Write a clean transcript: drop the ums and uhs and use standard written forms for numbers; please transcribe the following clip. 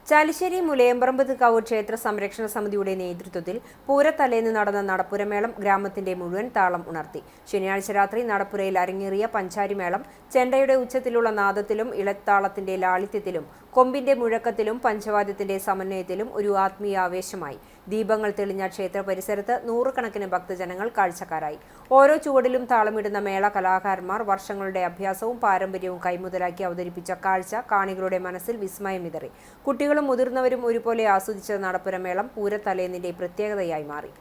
ചാലിശ്ശേരി മുലയമ്പറമ്പത്കാവ് ക്ഷേത്ര സംരക്ഷണ സമിതിയുടെ നേതൃത്വത്തിൽ പൂരത്തലേന്ന് നടന്ന നടപ്പുരമേളം ഗ്രാമത്തിന്റെ മുഴുവൻ താളം ഉണർത്തി. ശനിയാഴ്ച രാത്രി നടപ്പുരയിൽ അരങ്ങേറിയ പഞ്ചാരിമേളം ചെണ്ടയുടെ ഉച്ചത്തിലുള്ള നാദത്തിലും ഇളത്താളത്തിന്റെ ലാളിത്യത്തിലും കൊമ്പിന്റെ മുഴക്കത്തിലും പഞ്ചവാദ്യത്തിന്റെ സമന്വയത്തിലും ഒരു ആത്മീയ ആവേശമായി. ദീപങ്ങൾ തെളിഞ്ഞ ക്ഷേത്ര പരിസരത്ത് നൂറുകണക്കിന് ഭക്തജനങ്ങൾ കാഴ്ചക്കാരായി. ഓരോ ചുവടിലും താളമിടുന്ന മേള കലാകാരന്മാർ വർഷങ്ങളുടെ അഭ്യാസവും പാരമ്പര്യവും കൈമുതലാക്കി അവതരിപ്പിച്ച കാഴ്ച കാണികളുടെ മനസ്സിൽ വിസ്മയം വിതറി. കുട്ടികളും മുതിർന്നവരും ഒരുപോലെ ആസ്വദിച്ച നടപ്പുരമേളം പൂരത്തലേന്നിന്റെ പ്രത്യേകതയായി മാറി.